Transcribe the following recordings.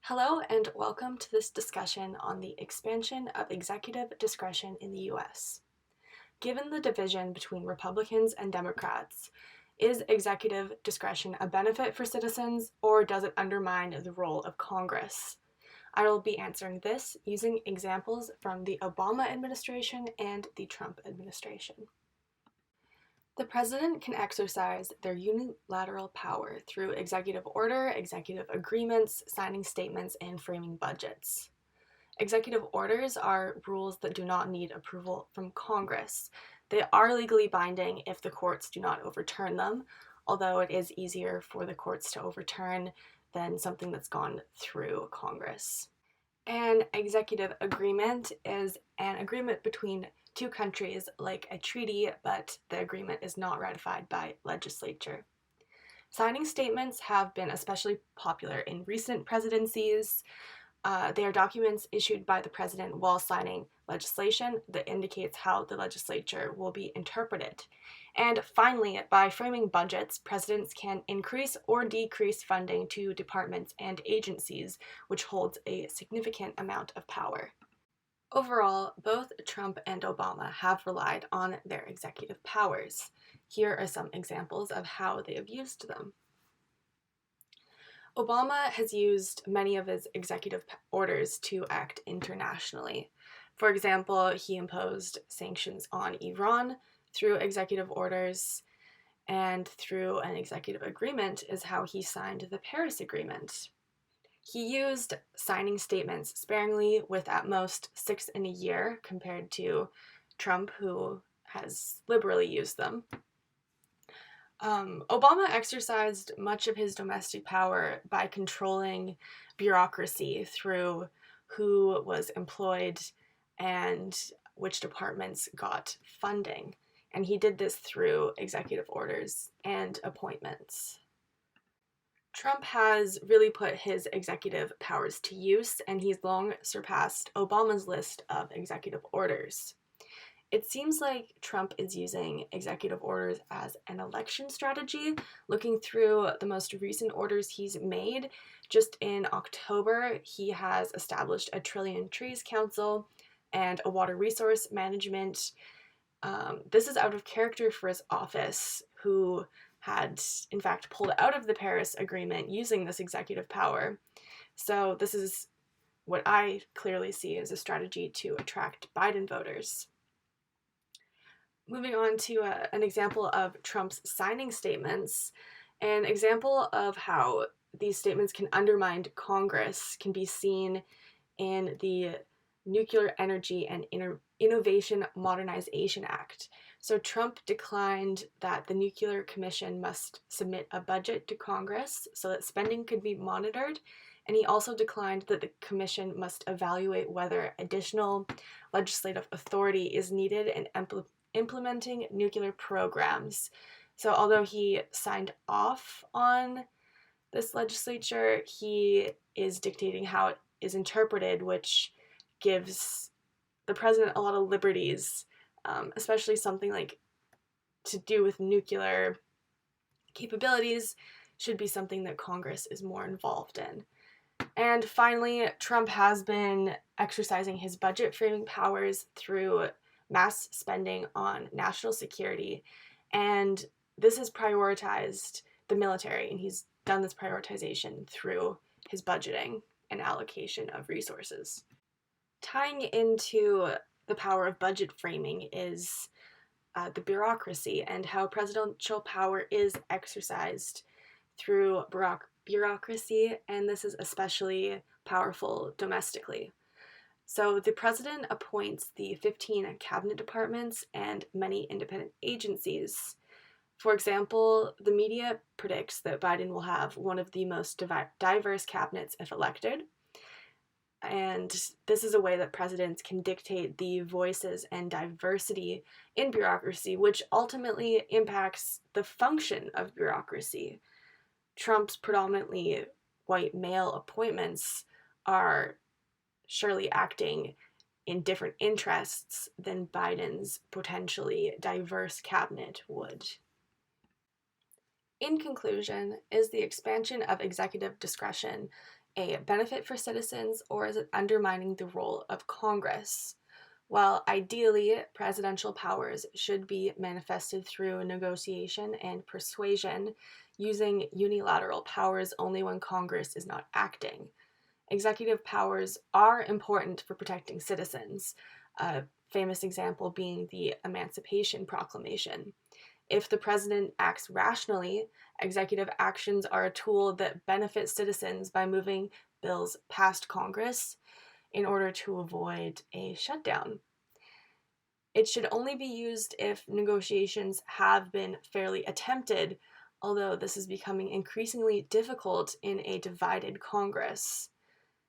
Hello and welcome to this discussion on the expansion of executive discretion in the US. Given the division between Republicans and Democrats, is executive discretion a benefit for citizens or does it undermine the role of Congress? I will be answering this using examples from the Obama administration and the Trump administration. The president can exercise their unilateral power through executive order, executive agreements, signing statements, and framing budgets. Executive orders are rules that do not need approval from Congress. They are legally binding if the courts do not overturn them, although it is easier for the courts to overturn than something that's gone through Congress. An executive agreement is an agreement between two countries like a treaty, but the agreement is not ratified by legislature. Signing statements have been especially popular in recent presidencies. They are documents issued by the president while signing legislation that indicates how the legislature will be interpreted. And finally, by framing budgets, presidents can increase or decrease funding to departments and agencies, which holds a significant amount of power. Overall, both Trump and Obama have relied on their executive powers. Here are some examples of how they have used them. Obama has used many of his executive orders to act internationally. For example, he imposed sanctions on Iran through executive orders, and through an executive agreement is how he signed the Paris Agreement. He used signing statements sparingly, with at most 6 in a year, compared to Trump, who has liberally used them. Obama exercised much of his domestic power by controlling bureaucracy through who was employed and which departments got funding. And he did this through executive orders and appointments. Trump has really put his executive powers to use, and he's long surpassed Obama's list of executive orders. It seems like Trump is using executive orders as an election strategy. Looking through the most recent orders he's made, just in October, he has established a Trillion Trees Council and a water resource management. This is out of character for his office, who had, in fact, pulled out of the Paris Agreement using this executive power. So this is what I clearly see as a strategy to attract Biden voters. Moving on to an example of Trump's signing statements, an example of how these statements can undermine Congress can be seen in the Nuclear Energy and Innovation Modernization Act. So Trump declined that the Nuclear Commission must submit a budget to Congress so that spending could be monitored, and he also declined that the commission must evaluate whether additional legislative authority is needed in implementing nuclear programs. So although he signed off on this legislature, he is dictating how it is interpreted, which gives the president a lot of liberties, especially something like to do with nuclear capabilities should be something that Congress is more involved in. And finally, Trump has been exercising his budget framing powers through mass spending on national security, and this has prioritized the military, and he's done this prioritization through his budgeting and allocation of resources. Tying into the power of budget framing is the bureaucracy and how presidential power is exercised through bureaucracy, and this is especially powerful domestically. So the president appoints the 15 cabinet departments and many independent agencies. For example, the media predicts that Biden will have one of the most diverse cabinets if elected. And this is a way that presidents can dictate the voices and diversity in bureaucracy, which ultimately impacts the function of bureaucracy. Trump's predominantly white male appointments are surely acting in different interests than Biden's potentially diverse cabinet would. In conclusion, is the expansion of executive discretion a benefit for citizens, or is it undermining the role of Congress? While ideally, presidential powers should be manifested through negotiation and persuasion, using unilateral powers only when Congress is not acting. Executive powers are important for protecting citizens, a famous example being the Emancipation Proclamation. If the president acts rationally, executive actions are a tool that benefits citizens by moving bills past Congress in order to avoid a shutdown. It should only be used if negotiations have been fairly attempted, although this is becoming increasingly difficult in a divided Congress.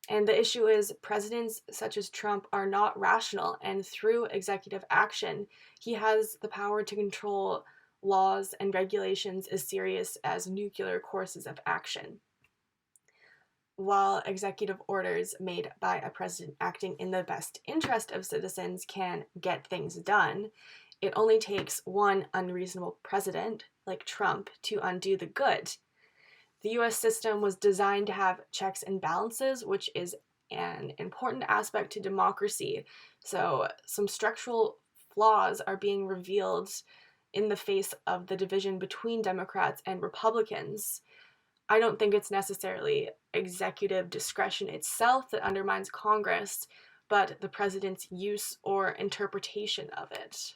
And the issue is presidents such as Trump are not rational, and through executive action, he has the power to control laws and regulations as serious as nuclear courses of action. While executive orders made by a president acting in the best interest of citizens can get things done, it only takes one unreasonable president, like Trump, to undo the good. The US system was designed to have checks and balances, which is an important aspect to democracy. So, some structural flaws are being revealed in the face of the division between Democrats and Republicans. I don't think it's necessarily executive discretion itself that undermines Congress, but the president's use or interpretation of it.